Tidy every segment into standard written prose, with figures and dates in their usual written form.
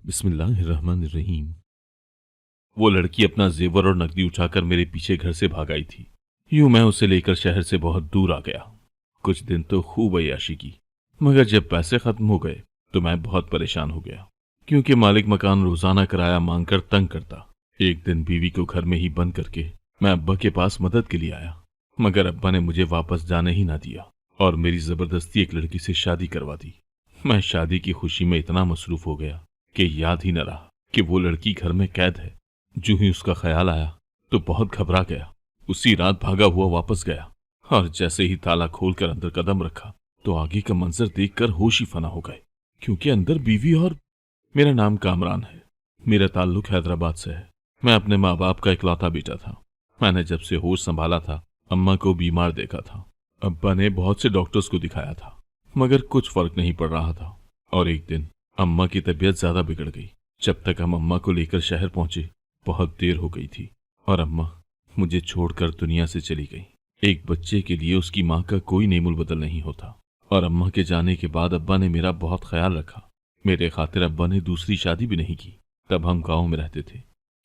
बिस्मिल्लाहिर्रहमानिर्रहीम। वो लड़की अपना जेवर और नकदी उठाकर मेरे पीछे घर से भाग आई थी। यूं मैं उसे लेकर शहर से बहुत दूर आ गया। कुछ दिन तो खूब अय्याशी की, मगर जब पैसे खत्म हो गए तो मैं बहुत परेशान हो गया, क्योंकि मालिक मकान रोजाना किराया मांगकर तंग करता। एक दिन बीवी को घर में ही बंद करके मैं अब्बा के पास मदद के लिए आया, मगर अब्बा ने मुझे वापस जाने ही ना दिया और मेरी जबरदस्ती एक लड़की से शादी करवा दी। मैं शादी की खुशी में इतना मसरूफ हो गया कि याद ही न रहा कि वो लड़की घर में कैद है। जो ही उसका ख्याल आया तो बहुत घबरा गया। उसी रात भागा हुआ वापस गया और जैसे ही ताला खोलकर अंदर कदम रखा तो आगे का मंजर देखकर होश ही फना हो गए, क्योंकि अंदर बीवी और मेरा नाम कामरान है। मेरा ताल्लुक हैदराबाद से है। मैं अपने माँ बाप का इकलौता बेटा था। मैंने जब से होश संभाला था अम्मा को बीमार देखा था। अब्बा ने बहुत से डॉक्टर्स को दिखाया था, मगर कुछ फर्क नहीं पड़ रहा था। और एक दिन अम्मा की तबीयत ज्यादा बिगड़ गई। जब तक हम अम्मा को लेकर शहर पहुंचे बहुत देर हो गई थी और अम्मा मुझे छोड़कर दुनिया से चली गई। एक बच्चे के लिए उसकी माँ का कोई नेमुल बदल नहीं होता। और अम्मा के जाने के बाद अब्बा ने मेरा बहुत ख्याल रखा। मेरे खातिर अब्बा ने दूसरी शादी भी नहीं की। तब हम गांव में रहते थे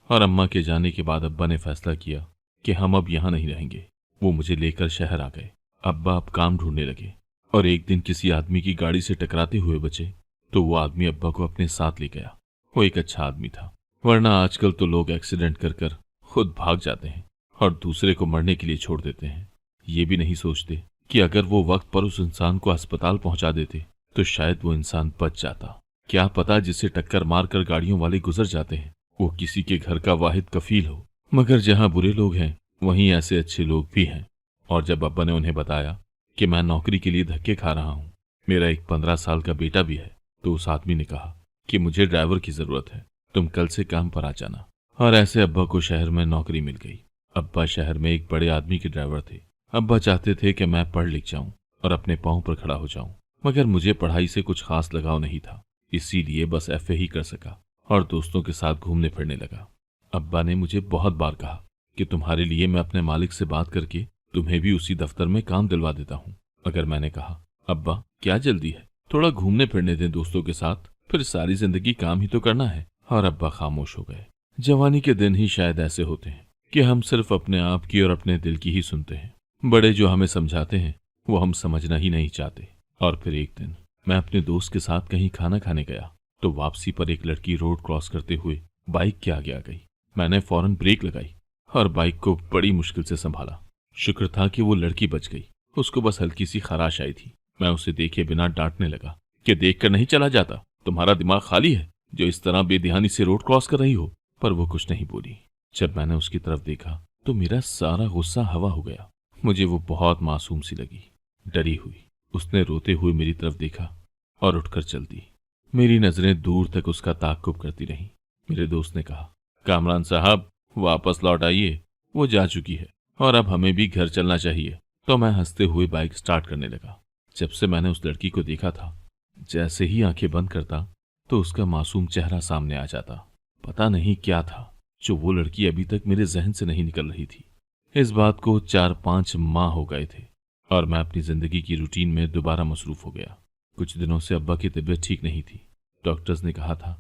और अम्मा के जाने के बाद अब्बा ने फैसला किया कि हम अब यहाँ नहीं रहेंगे। वो मुझे लेकर शहर आ गए। अब्बा अब काम ढूंढने लगे और एक दिन किसी आदमी की गाड़ी से टकराते हुए बचे तो वो आदमी अब्बा को अपने साथ ले गया। वो एक अच्छा आदमी था, वरना आजकल तो लोग एक्सीडेंट कर कर खुद भाग जाते हैं और दूसरे को मरने के लिए छोड़ देते हैं। ये भी नहीं सोचते कि अगर वो वक्त पर उस इंसान को अस्पताल पहुंचा देते तो शायद वो इंसान बच जाता। क्या पता जिसे टक्कर मारकर गाड़ियों वाले गुजर जाते हैं वो किसी के घर का वाहिद कफील हो। मगर जहां बुरे लोग हैं वहीं ऐसे अच्छे लोग भी हैं। और जब अब्बा ने उन्हें बताया कि मैं नौकरी के लिए धक्के खा रहा हूँ, मेरा एक 15 साल का बेटा भी है, तो उस आदमी ने कहा कि मुझे ड्राइवर की जरूरत है, तुम कल से काम पर आ जाना। और ऐसे अब्बा को शहर में नौकरी मिल गई। अब्बा शहर में एक बड़े आदमी के ड्राइवर थे। अब्बा चाहते थे कि मैं पढ़ लिख जाऊं और अपने पांव पर खड़ा हो जाऊं, मगर मुझे पढ़ाई से कुछ खास लगाव नहीं था, इसीलिए बस एफए ही कर सका और दोस्तों के साथ घूमने फिरने लगा। अब्बा ने मुझे बहुत बार कहा कि तुम्हारे लिए मैं अपने मालिक से बात करके तुम्हें भी उसी दफ्तर में काम दिलवा देता हूँ। मगर मैंने कहा अब्बा क्या जल्दी है, थोड़ा घूमने फिरने दें दोस्तों के साथ, फिर सारी जिंदगी काम ही तो करना है। और अब्बा खामोश हो गए। जवानी के दिन ही शायद ऐसे होते हैं कि हम सिर्फ अपने आप की और अपने दिल की ही सुनते हैं। बड़े जो हमें समझाते हैं वो हम समझना ही नहीं चाहते। और फिर एक दिन मैं अपने दोस्त के साथ कहीं खाना खाने गया तो वापसी पर एक लड़की रोड क्रॉस करते हुए बाइक के आगे आ गई। मैंने फौरन ब्रेक लगाई और बाइक को बड़ी मुश्किल से संभाला। शुक्र था कि वो लड़की बच गई। उसको बस हल्की सी खराश आई थी। मैं उसे देखे बिना डांटने लगा कि देखकर नहीं चला जाता, तुम्हारा दिमाग खाली है जो इस तरह बेध्यानी से रोड क्रॉस कर रही हो। पर वो कुछ नहीं बोली। जब मैंने उसकी तरफ देखा तो मेरा सारा गुस्सा हवा हो गया। मुझे वो बहुत मासूम सी लगी, डरी हुई। उसने रोते हुए मेरी तरफ देखा और उठकर चल दी। मेरी नजरें दूर तक उसका ताक्कुब करती रहीं। मेरे दोस्त ने कहा कामरान साहब वापस लौट आइए, वो जा चुकी है और अब हमें भी घर चलना चाहिए। तो मैं हंसते हुए बाइक स्टार्ट करने लगा। जब से मैंने उस लड़की को देखा था, जैसे ही आंखें बंद करता तो उसका मासूम चेहरा सामने आ जाता। पता नहीं क्या था जो वो लड़की अभी तक मेरे जहन से नहीं निकल रही थी। इस बात को 4-5 माह हो गए थे और मैं अपनी जिंदगी की रूटीन में दोबारा मसरूफ हो गया। कुछ दिनों से अब्बा की तबीयत ठीक नहीं थी। डॉक्टर्स ने कहा था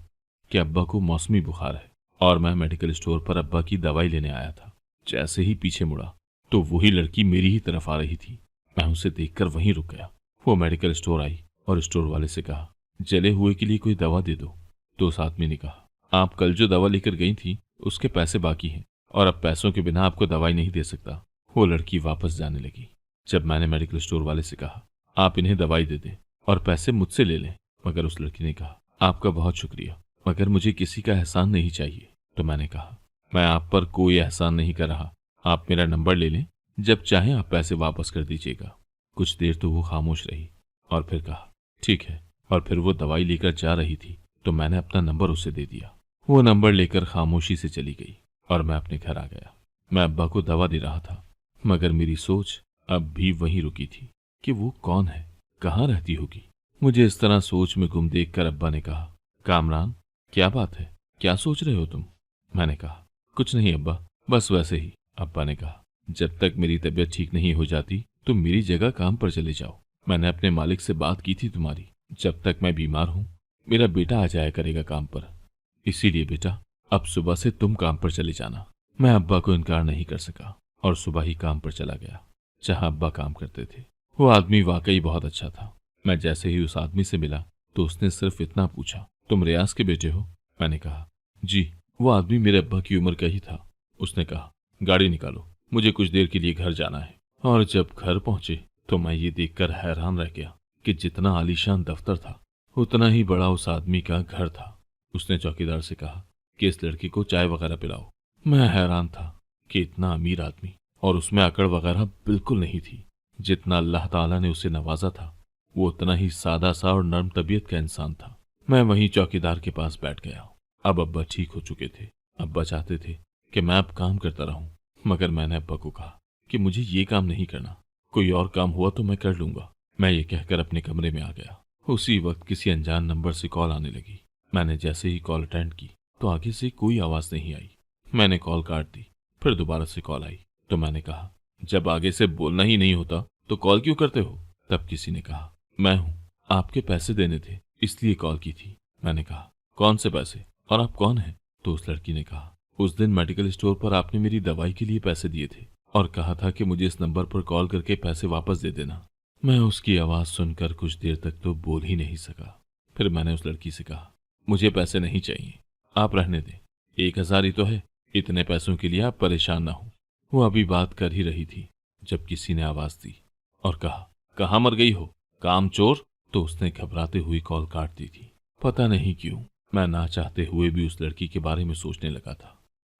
कि अब्बा को मौसमी बुखार है और मैं मेडिकल स्टोर पर अब्बा की दवाई लेने आया था। जैसे ही पीछे मुड़ा तो वही लड़की मेरी ही तरफ आ रही थी। मैं उसे देखकर वहीं रुक गया। वो मेडिकल स्टोर आई और स्टोर वाले से कहा जले हुए के लिए कोई दवा दे दो। तो उस आदमी ने कहा आप कल जो दवा लेकर गई थी उसके पैसे बाकी हैं और अब पैसों के बिना आपको दवाई नहीं दे सकता। वो लड़की वापस जाने लगी। जब मैंने मेडिकल स्टोर वाले से कहा आप इन्हें दवाई दे दें और पैसे मुझसे ले लें, मगर उस लड़की ने कहा आपका बहुत शुक्रिया, मगर मुझे किसी का एहसान नहीं चाहिए। तो मैंने कहा मैं आप पर कोई एहसान नहीं कर रहा, आप मेरा नंबर ले लें, जब चाहें आप पैसे वापस कर दीजिएगा। कुछ देर तो वो खामोश रही और फिर कहा ठीक है। और फिर वो दवाई लेकर जा रही थी तो मैंने अपना नंबर उसे दे दिया। वो नंबर लेकर खामोशी से चली गई और मैं अपने घर आ गया। मैं अब्बा को दवा दे रहा था, मगर मेरी सोच अब भी वहीं रुकी थी कि वो कौन है, कहाँ रहती होगी। मुझे इस तरह सोच में गुम देखकर अब्बा ने कहा कामरान क्या बात है, क्या सोच रहे हो तुम? मैंने कहा कुछ नहीं अब्बा, बस वैसे ही। अब्बा ने कहा जब तक मेरी तबीयत ठीक नहीं हो जाती तुम मेरी जगह काम पर चले जाओ। मैंने अपने मालिक से बात की थी तुम्हारी, जब तक मैं बीमार हूँ मेरा बेटा आ जाया करेगा काम पर। इसीलिए बेटा अब सुबह से तुम काम पर चले जाना। मैं अब्बा को इनकार नहीं कर सका और सुबह ही काम पर चला गया जहां अब्बा काम करते थे। वो आदमी वाकई बहुत अच्छा था। मैं जैसे ही उस आदमी से मिला तो उसने सिर्फ इतना पूछा, तुम रियाज के बेटे हो? मैंने कहा जी। वो आदमी मेरे अब्बा की उम्र का ही था। उसने कहा गाड़ी निकालो, मुझे कुछ देर के लिए घर जाना है। और जब घर पहुंचे तो मैं ये देखकर हैरान रह गया कि जितना आलीशान दफ्तर था उतना ही बड़ा उस आदमी का घर था। उसने चौकीदार से कहा कि इस लड़के को चाय वगैरह पिलाओ। मैं हैरान था कि इतना अमीर आदमी और उसमें अकड़ वगैरह बिल्कुल नहीं थी। जितना अल्लाह ताला ने उसे नवाजा था वो उतना ही सादा सा और नर्म तबीयत का इंसान था। मैं वहीं चौकीदार के पास बैठ गया। अब अब्बा ठीक हो चुके थे। अब्बा चाहते थे कि मैं अब काम करता रहूं, मगर मैंने अब्बा को कहा कि मुझे ये काम नहीं करना, कोई और काम हुआ तो मैं कर लूंगा। मैं ये कहकर अपने कमरे में आ गया। उसी वक्त किसी अनजान नंबर से कॉल आने लगी। मैंने जैसे ही कॉल अटेंड की तो आगे से कोई आवाज नहीं आई। मैंने कॉल काट दी। फिर दोबारा से कॉल आई तो मैंने कहा जब आगे से बोलना ही नहीं होता तो कॉल क्यों करते हो? तब किसी ने कहा मैं हूं, आपके पैसे देने थे इसलिए कॉल की थी। मैंने कहा कौन से पैसे और आप कौन हैं? तो उस लड़की ने कहा उस दिन मेडिकल स्टोर पर आपने मेरी दवाई के लिए पैसे दिए थे और कहा था कि मुझे इस नंबर पर कॉल करके पैसे वापस दे देना। मैं उसकी आवाज सुनकर कुछ देर तक तो बोल ही नहीं सका। फिर मैंने उस लड़की से कहा मुझे पैसे नहीं चाहिए, आप रहने दें, 1000 ही तो है, इतने पैसों के लिए आप परेशान ना हो। वो अभी बात कर ही रही थी जब किसी ने आवाज दी और कहा कहाँ मर गई हो काम चोर? तो उसने घबराते हुए कॉल काट दी थी। पता नहीं क्यों मैं ना चाहते हुए भी उस लड़की के बारे में सोचने लगा था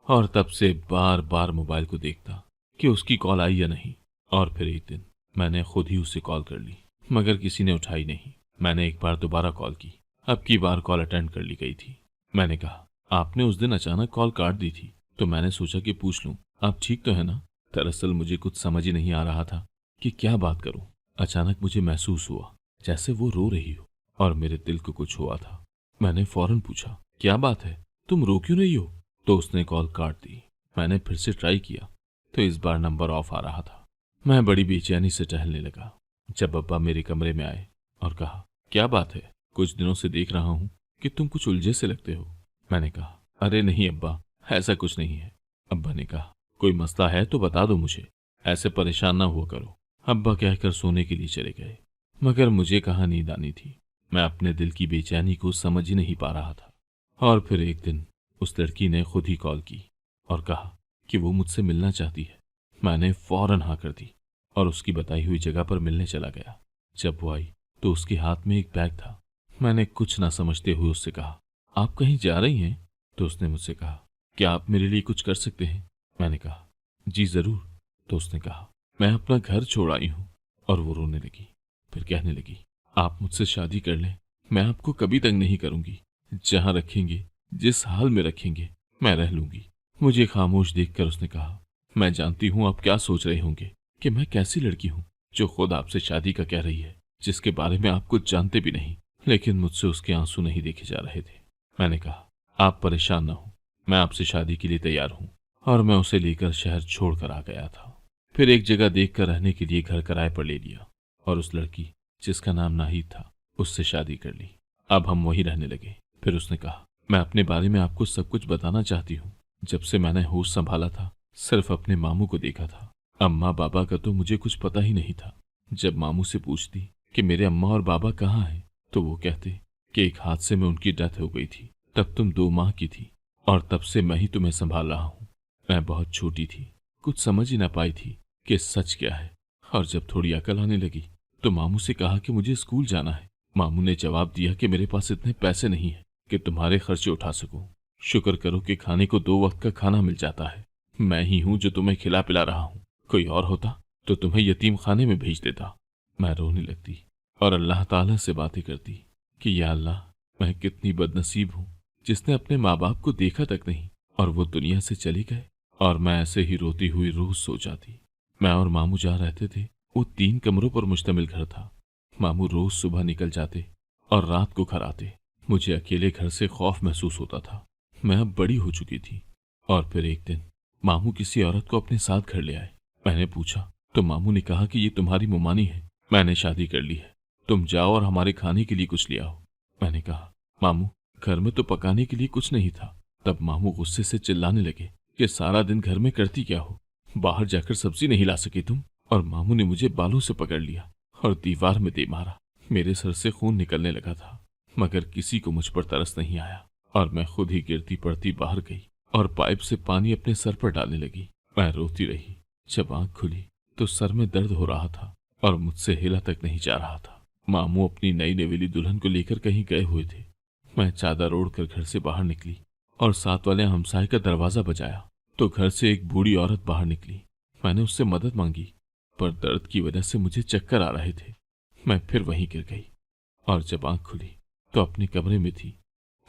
और तब से बार बार मोबाइल को देखता कि उसकी कॉल आई या नहीं। और फिर एक दिन मैंने खुद ही उसे कॉल कर ली मगर किसी ने उठाई नहीं। मैंने एक बार दोबारा कॉल की, अब की बार कॉल अटेंड कर ली गई थी। मैंने कहा आपने उस दिन अचानक कॉल काट दी थी तो मैंने सोचा कि पूछ लूं आप ठीक तो है ना? दरअसल मुझे कुछ समझ ही नहीं आ रहा था कि क्या बात करूं। अचानक मुझे महसूस हुआ जैसे वो रो रही हो और मेरे दिल को कुछ हुआ था। मैंने फौरन पूछा क्या बात है, तुम रो क्यों रही हो? तो उसने कॉल काट दी। मैंने फिर से ट्राई किया तो इस बार नंबर ऑफ आ रहा था। मैं बड़ी बेचैनी से टहलने लगा जब अब्बा मेरे कमरे में आए और कहा क्या बात है, कुछ दिनों से देख रहा हूं कि तुम कुछ उलझे से लगते हो। मैंने कहा अरे नहीं अब्बा, ऐसा कुछ नहीं है। अब्बा ने कहा कोई मसला है तो बता दो मुझे, ऐसे परेशान ना हुआ करो। अब्बा कहकर सोने के लिए चले गए मगर मुझे कहाँ नींद आनी थी। मैं अपने दिल की बेचैनी को समझ ही नहीं पा रहा था। और फिर एक दिन उस लड़की ने खुद ही कॉल की और कहा कि वो मुझसे मिलना चाहती है। मैंने फौरन हाँ कर दी और उसकी बताई हुई जगह पर मिलने चला गया। जब वो आई तो उसके हाथ में एक बैग था। मैंने कुछ ना समझते हुए उससे कहा आप कहीं जा रही हैं? तो उसने मुझसे कहा क्या आप मेरे लिए कुछ कर सकते हैं? मैंने कहा जी जरूर। तो उसने कहा मैं अपना घर छोड़ आई हूं। और वो रोने लगी। फिर कहने लगी आप मुझसे शादी कर लें, मैं आपको कभी तंग नहीं करूंगी, जहां रखेंगे जिस हाल में रखेंगे मैं रह लूंगी। मुझे खामोश देखकर उसने कहा मैं जानती हूं आप क्या सोच रहे होंगे कि मैं कैसी लड़की हूं जो खुद आपसे शादी का कह रही है, जिसके बारे में आप कुछ जानते भी नहीं। लेकिन मुझसे उसके आंसू नहीं देखे जा रहे थे। मैंने कहा आप परेशान ना हो, मैं आपसे शादी के लिए तैयार हूं। और मैं उसे लेकर शहर छोड़कर आ गया था। फिर एक जगह देखकर रहने के लिए घर किराए पर ले लिया और उस लड़की जिसका नाम नाहिद था उससे शादी कर ली। अब हम वहीं रहने लगे। फिर उसने कहा मैं अपने बारे में आपको सब कुछ बताना चाहती हूँ। जब से मैंने होश संभाला था सिर्फ अपने मामू को देखा था, अम्मा बाबा का तो मुझे कुछ पता ही नहीं था। जब मामू से पूछती कि मेरे अम्मा और बाबा कहाँ हैं तो वो कहते कि एक हादसे में उनकी डेथ हो गई थी, तब तुम 2 माह की थी और तब से मैं ही तुम्हें संभाल रहा हूँ। मैं बहुत छोटी थी, कुछ समझ ही ना पाई थी कि सच क्या है। और जब थोड़ी अकल आने लगी तो मामू से कहा कि मुझे स्कूल जाना है। मामू ने जवाब दिया कि मेरे पास इतने पैसे नहीं है कि तुम्हारे खर्चे उठा सकूं। शुक्र करो कि खाने को 2 वक्त का खाना मिल जाता है। मैं ही हूं जो तुम्हें खिला पिला रहा हूं, कोई और होता तो तुम्हें यतीम खाने में भेज देता। मैं रोने लगती और अल्लाह ताला से बातें करती कि या अल्लाह मैं कितनी बदनसीब हूं जिसने अपने माँ बाप को देखा तक नहीं और वो दुनिया से चले गए। और मैं ऐसे ही रोती हुई रोज सो जाती। मैं और मामू जहाँ रहते थे वो 3 कमरों पर मुश्तमिल घर था। मामू रोज सुबह निकल जाते और रात को घर आते। मुझे अकेले घर से खौफ महसूस होता था। मैं अब बड़ी हो चुकी थी। और फिर एक दिन मामू किसी औरत को अपने साथ घर ले आए। मैंने पूछा तो मामू ने कहा कि ये तुम्हारी मुमानी है, मैंने शादी कर ली है, तुम जाओ और हमारे खाने के लिए कुछ ले आओ। मैंने कहा मामू घर में तो पकाने के लिए कुछ नहीं था। तब मामू गुस्से से चिल्लाने लगे कि सारा दिन घर में करती क्या हो, बाहर जाकर सब्जी नहीं ला सकी तुम। और मामू ने मुझे बालों से पकड़ लिया और दीवार में दे मारा। मेरे सर से खून निकलने लगा था, मगर किसी को मुझ पर तरस नहीं आया और मैं खुद ही गिरती पड़ती बाहर गई और पाइप से पानी अपने सर पर डालने लगी। मैं रोती रही। जब आंख खुली तो सर में दर्द हो रहा था और मुझसे हिला तक नहीं जा रहा था। मामू अपनी नई नवेली दुल्हन को लेकर कहीं गए हुए थे। मैं चादर ओढ़कर घर से बाहर निकली और साथ वाले हमसाये का दरवाजा बजाया तो घर से एक बूढ़ी औरत बाहर निकली। मैंने उससे मदद मांगी, पर दर्द की वजह से मुझे चक्कर आ रहे थे। मैं फिर वहीं गिर गई और जब आंख खुली तो अपने कमरे में थी।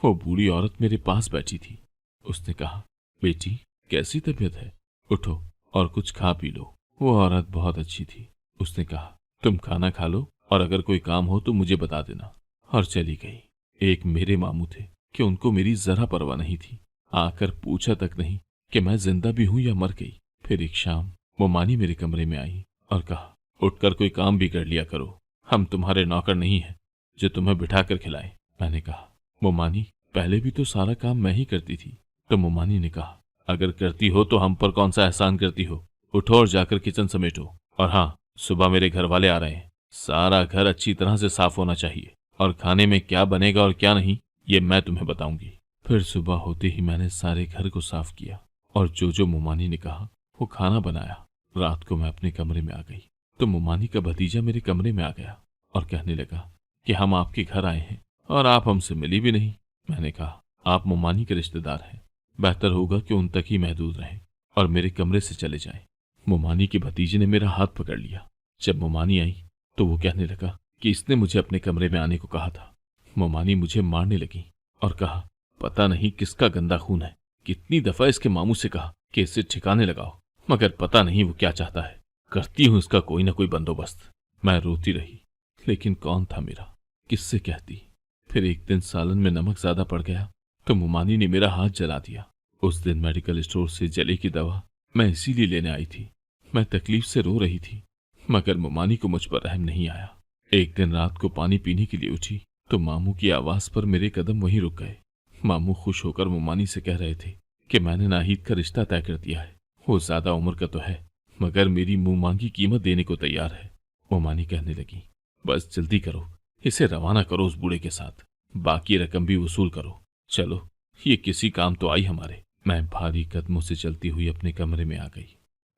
वो बूढ़ी औरत मेरे पास बैठी थी। उसने कहा, बेटी कैसी तबीयत है, उठो और कुछ खा पी लो। वो औरत बहुत अच्छी थी। उसने कहा, तुम खाना खा लो और अगर कोई काम हो तो मुझे बता देना, और चली गई। एक मेरे मामू थे कि उनको मेरी जरा परवाह नहीं थी। आकर पूछा तक नहीं कि मैं जिंदा भी हूं या मर गई। फिर एक शाम वो मानी मेरे कमरे में आई और कहा, उठकर कोई काम भी कर लिया करो, हम तुम्हारे नौकर नहीं हैं जो तुम्हें बिठा कर खिलाए। मैंने कहा, मोमानी पहले भी तो सारा काम मैं ही करती थी। तो मोमानी ने कहा, अगर करती हो तो हम पर कौन सा एहसान करती हो। उठो और जाकर किचन समेटो। और हाँ, सुबह मेरे घर वाले आ रहे हैं, सारा घर अच्छी तरह से साफ होना चाहिए और खाने में क्या बनेगा और क्या नहीं ये मैं तुम्हें बताऊंगी। फिर सुबह होते ही मैंने सारे घर को साफ किया और जो मोमानी ने कहा वो खाना बनाया। रात को मैं अपने कमरे में आ गई तो मोमानी का भतीजा मेरे कमरे में आ गया और कहने लगा कि हम आपके घर आए हैं और आप हमसे मिली भी नहीं। मैंने कहा, आप मोमानी के रिश्तेदार हैं, बेहतर होगा कि उन तक ही महदूद रहें और मेरे कमरे से चले जाएं। मोमानी के भतीजे ने मेरा हाथ पकड़ लिया। जब मोमानी आई तो वो कहने लगा कि इसने मुझे अपने कमरे में आने को कहा था। मोमानी मुझे मारने लगी और कहा, पता नहीं किसका गंदा खून है, कितनी दफा इसके मामू से कहा कि इसे ठिकाने लगाओ, मगर पता नहीं वो क्या चाहता है। करती हूं इसका कोई ना कोई बंदोबस्त। मैं रोती रही, लेकिन कौन था मेरा, किससे कहती। फिर एक दिन सालन में नमक ज्यादा पड़ गया तो मोमानी ने मेरा हाथ जला दिया। उस दिन मेडिकल स्टोर से जले की दवा मैं इसीलिए लेने आई थी। मैं तकलीफ से रो रही थी, मगर मोमानी को मुझ पर रहम नहीं आया। एक दिन रात को पानी पीने के लिए उठी तो मामू की आवाज पर मेरे कदम वहीं रुक गए। मामू खुश होकर मोमानी से कह रहे थे कि मैंने नाहिद का रिश्ता तय कर दिया है। वो ज्यादा उम्र का तो है, मगर मेरी मुंह मांगी कीमत देने को तैयार है। मोमानी कहने लगी, बस जल्दी करो, इसे रवाना करो उस बूढ़े के साथ, बाकी रकम भी वसूल करो। चलो, ये किसी काम तो आई हमारे। मैं भारी कदमों से चलती हुई अपने कमरे में आ गई।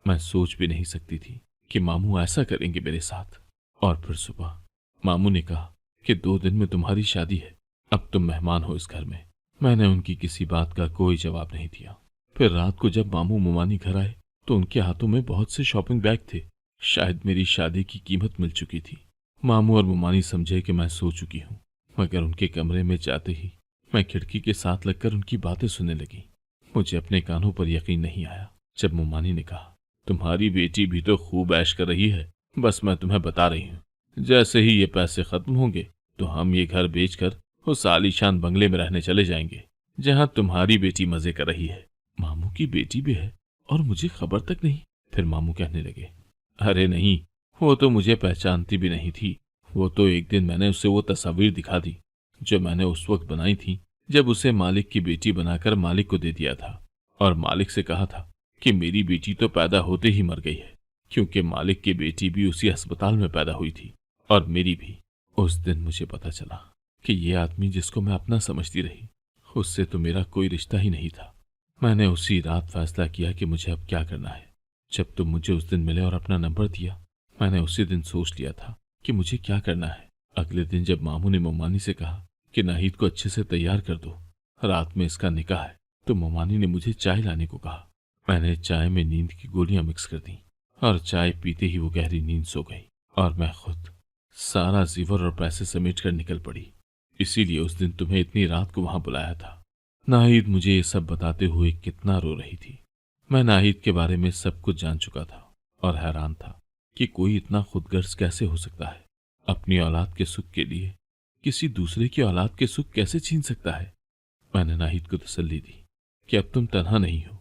मैं सोच भी नहीं सकती थी कि मामू ऐसा करेंगे मेरे साथ। और फिर सुबह मामू ने कहा कि 2 दिन में तुम्हारी शादी है, अब तुम मेहमान हो इस घर में। मैंने उनकी किसी बात का कोई जवाब नहीं दिया। फिर रात को जब मामू मोमानी घर आए तो उनके हाथों में बहुत से शॉपिंग बैग थे। शायद मेरी शादी की कीमत मिल चुकी थी। मामू और मोमानी समझे कि मैं सो चुकी हूँ, मगर उनके कमरे में जाते ही मैं खिड़की के साथ लगकर उनकी बातें सुनने लगी। मुझे अपने कानों पर यकीन नहीं आया जब मोमानी ने कहा, तुम्हारी बेटी भी तो खूब ऐश कर रही है, बस मैं तुम्हें बता रही हूँ, जैसे ही ये पैसे खत्म होंगे तो हम ये घर बेचकर उस आलीशान बंगले में रहने चले जाएंगे जहाँ तुम्हारी बेटी मजे कर रही है। मामू की बेटी भी है और मुझे खबर तक नहीं। फिर मामू कहने लगे, अरे नहीं, वो तो मुझे पहचानती भी नहीं थी। वो तो एक दिन मैंने उसे वो तस्वीर दिखा दी जो मैंने उस वक्त बनाई थी जब उसे मालिक की बेटी बनाकर मालिक को दे दिया था और मालिक से कहा था कि मेरी बेटी तो पैदा होते ही मर गई है, क्योंकि मालिक की बेटी भी उसी अस्पताल में पैदा हुई थी और मेरी भी। उस दिन मुझे पता चला कि ये आदमी जिसको मैं अपना समझती रही, उससे तो मेरा कोई रिश्ता ही नहीं था। मैंने उसी रात फैसला किया कि मुझे अब क्या करना है। जब तुम मुझे उस दिन मिले और अपना नंबर दिया, मैंने उसी दिन सोच लिया था कि मुझे क्या करना है। अगले दिन जब मामू ने मोमानी से कहा कि नाहिद को अच्छे से तैयार कर दो, रात में इसका निकाह है, तो मोमानी ने मुझे चाय लाने को कहा। मैंने चाय में नींद की गोलियां मिक्स कर दी और चाय पीते ही वो गहरी नींद सो गई और मैं खुद सारा जीवर और पैसे समेट कर निकल पड़ी। इसीलिए उस दिन तुम्हें इतनी रात को वहां बुलाया था। नाहिद मुझे ये सब बताते हुए कितना रो रही थी। मैं नाहिद के बारे में सब कुछ जान चुका था और हैरान था कि कोई इतना खुदगर्ज कैसे हो सकता है। अपनी औलाद के सुख के लिए किसी दूसरे की औलाद के सुख कैसे छीन सकता है। मैंने नाहिद को तसल्ली दी कि अब तुम तन्हा नहीं हो,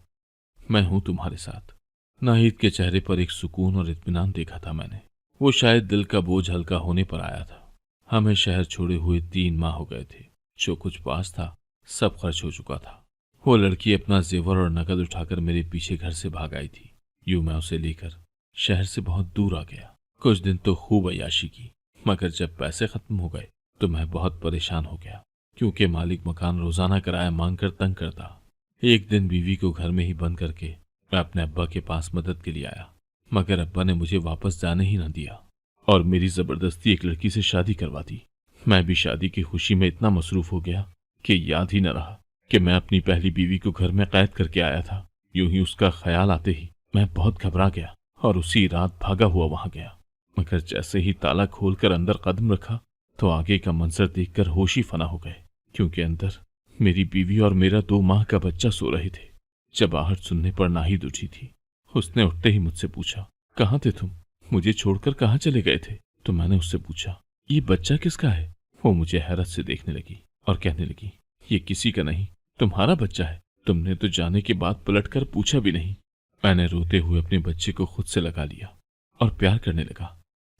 मैं हूं तुम्हारे साथ। नाहिद के चेहरे पर एक सुकून और इत्मीनान देखा था मैंने। वो शायद दिल का बोझ हल्का होने पर आया था। हमें शहर छोड़े हुए 3 माह हो गए थे। जो कुछ पास था सब खर्च हो चुका था। वो लड़की अपना जेवर और नकद उठाकर मेरे पीछे घर से भाग आई थी। यूं मैं उसे लेकर शहर से बहुत दूर आ गया। कुछ दिन तो खूब अय्याशी की, मगर जब पैसे खत्म हो गए तो मैं बहुत परेशान हो गया, क्योंकि मालिक मकान रोजाना किराया मांग कर तंग करता। एक दिन बीवी को घर में ही बंद करके मैं अपने अब्बा के पास मदद के लिए आया, मगर अब्बा ने मुझे वापस जाने ही न दिया और मेरी जबरदस्ती एक लड़की से शादी करवा दी। मैं भी शादी की खुशी में इतना मसरूफ हो गया कि याद ही न रहा कि मैं अपनी पहली बीवी को घर में कैद करके आया था। यूं ही उसका ख्याल आते ही मैं बहुत घबरा गया और उसी रात भागा हुआ वहां गया। मगर जैसे ही ताला खोलकर अंदर कदम रखा तो आगे का मंजर देखकर होश ही फना हो गए, क्योंकि अंदर मेरी बीवी और मेरा 2 माह का बच्चा सो रहे थे। जब आहट सुनने पर नाहिद उठी थी। उसने उठते ही मुझसे पूछा, कहाँ थे तुम? मुझे छोड़कर कहाँ चले गए थे? तो मैंने उससे पूछा, ये बच्चा किसका है? वो मुझे हैरत से देखने लगी और कहने लगी, ये किसी का नहीं, तुम्हारा बच्चा है। तुमने तो जाने के बाद पलटकर पूछा भी नहीं। मैंने रोते हुए अपने बच्चे को खुद से लगा लिया और प्यार करने लगा।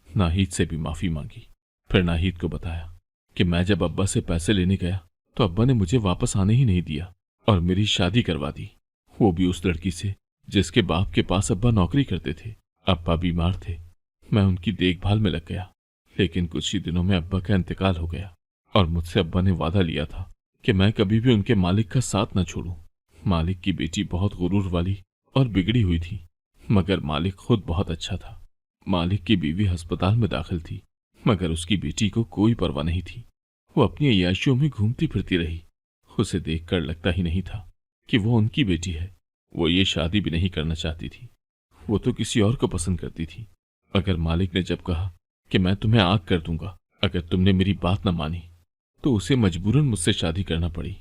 नाहिद से भी माफी मांगी। फिर नाहिद को बताया कि मैं जब अब्बा से पैसे लेने गया तो अब्बा ने मुझे वापस आने ही नहीं दिया और मेरी शादी करवा दी, वो भी उस लड़की से जिसके बाप के पास अब्बा नौकरी करते थे। अब्बा बीमार थे, मैं उनकी देखभाल में लग गया, लेकिन कुछ ही दिनों में अब्बा का इंतकाल हो गया और मुझसे अब्बा ने वादा लिया था कि मैं कभी भी उनके मालिक का साथ न छोड़ूं। मालिक की बेटी बहुत गुरूर वाली और बिगड़ी हुई थी, मगर मालिक खुद बहुत अच्छा था। मालिक की बीवी अस्पताल में दाखिल थी, मगर उसकी बेटी को कोई परवाह नहीं थी। वो अपनी अय्याशियों में घूमती फिरती रही। उसे देखकर लगता ही नहीं था कि वो उनकी बेटी है। वो ये शादी भी नहीं करना चाहती थी, वो तो किसी और को पसंद करती थी। मगर मालिक ने जब कहा कि मैं तुम्हें आग कर दूंगा अगर तुमने मेरी बात न मानी, तो उसे मजबूरन मुझसे शादी करना पड़ी।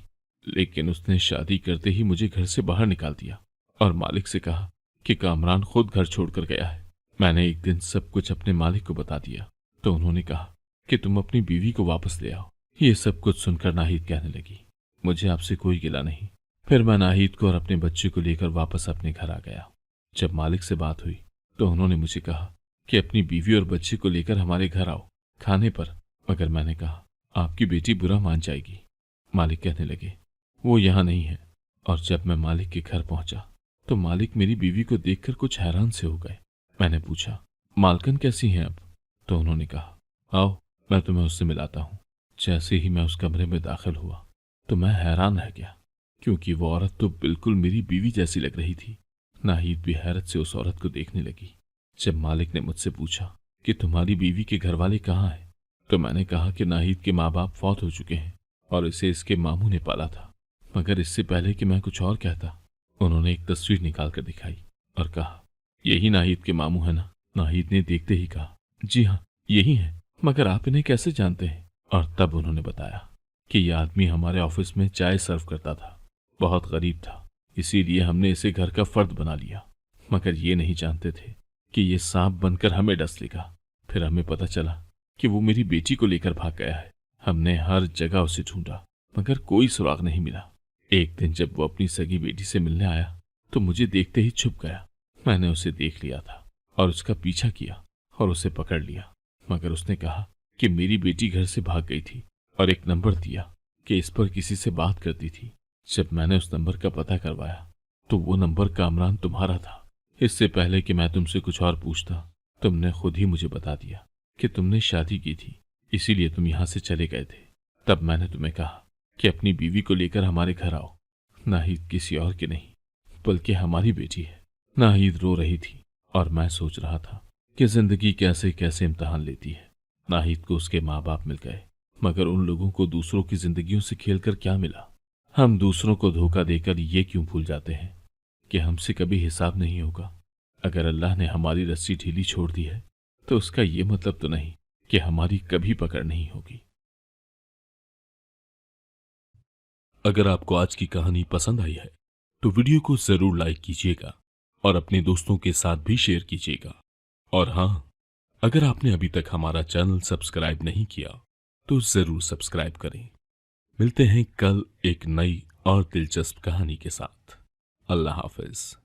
लेकिन उसने शादी करते ही मुझे घर से बाहर निकाल दिया और मालिक से कहा कि कामरान खुद घर छोड़कर गया है। मैंने एक दिन सब कुछ अपने मालिक को बता दिया तो उन्होंने कहा कि तुम अपनी बीवी को वापस ले आओ। ये सब कुछ सुनकर नाहिद कहने लगी, मुझे आपसे कोई गिला नहीं। फिर मैं नाहिद को और अपने बच्चे को लेकर वापस अपने घर आ गया। जब मालिक से बात हुई तो उन्होंने मुझे कहा कि अपनी बीवी और बच्चे को लेकर हमारे घर आओ खाने पर, मगर मैंने कहा आपकी बेटी बुरा मान जाएगी। मालिक कहने लगे, वो यहाँ नहीं है। और जब मैं मालिक के घर पहुंचा तो मालिक मेरी बीवी को देखकर कुछ हैरान से हो गए। मैंने पूछा, मालकन कैसी हैं अब? तो उन्होंने कहा, आओ मैं तुम्हें उससे मिलाता हूँ। जैसे ही मैं उस कमरे में दाखिल हुआ तो मैं हैरान रह गया, क्योंकि वो औरत तो बिल्कुल मेरी बीवी जैसी लग रही थी। नाहिद भी हैरत से उस औरत को देखने लगी। जब मालिक ने मुझसे पूछा कि तुम्हारी बीवी के घर वाले कहाँ हैं, तो मैंने कहा कि नाहिद के माँ बाप फौत हो चुके हैं और इसे इसके मामू ने पाला था। मगर इससे पहले कि मैं कुछ और कहता, उन्होंने एक तस्वीर निकाल कर दिखाई और कहा, यही नाहिद के मामू है ना? नाहिद ने देखते ही कहा, जी हाँ यही है, मगर आप इन्हें कैसे जानते हैं? और तब उन्होंने बताया कि यह आदमी हमारे ऑफिस में चाय सर्व करता था, बहुत गरीब था, इसीलिए हमने इसे घर का फर्द बना लिया। मगर ये नहीं जानते थे कि ये सांप बनकर हमें डस लेगा। फिर हमें पता चला कि वो मेरी बेटी को लेकर भाग गया है। हमने हर जगह उसे ढूंढा, मगर कोई सुराग नहीं मिला। एक दिन जब वो अपनी सगी बेटी से मिलने आया तो मुझे देखते ही छुप गया। मैंने उसे देख लिया था और उसका पीछा किया और उसे पकड़ लिया, मगर उसने कहा कि मेरी बेटी घर से भाग गई थी और एक नंबर दिया कि इस पर किसी से बात करती थी। जब मैंने उस नंबर का पता करवाया तो वो नंबर कामरान तुम्हारा था। इससे पहले कि मैं तुमसे कुछ और पूछता, तुमने खुद ही मुझे बता दिया कि तुमने शादी की थी, इसीलिए तुम यहां से चले गए थे। तब मैंने तुम्हें कहा कि अपनी बीवी को लेकर हमारे घर आओ। नाहिद किसी और की नहीं बल्कि हमारी बेटी है। नाहिद रो रही थी और मैं सोच रहा था कि जिंदगी कैसे कैसे इम्तहान लेती है। नाहिद को उसके माँ बाप मिल गए, मगर उन लोगों को दूसरों की जिंदगियों से खेलकर क्या मिला? हम दूसरों को धोखा देकर ये क्यों भूल जाते हैं कि हमसे कभी हिसाब नहीं होगा। अगर अल्लाह ने हमारी रस्सी ढीली छोड़ दी है तो उसका ये मतलब तो नहीं कि हमारी कभी पकड़ नहीं होगी। अगर आपको आज की कहानी पसंद आई है तो वीडियो को जरूर लाइक कीजिएगा और अपने दोस्तों के साथ भी शेयर कीजिएगा। और हाँ, अगर आपने अभी तक हमारा चैनल सब्सक्राइब नहीं किया तो जरूर सब्सक्राइब करें। मिलते हैं कल एक नई और दिलचस्प कहानी के साथ। अल्लाह हाफिज।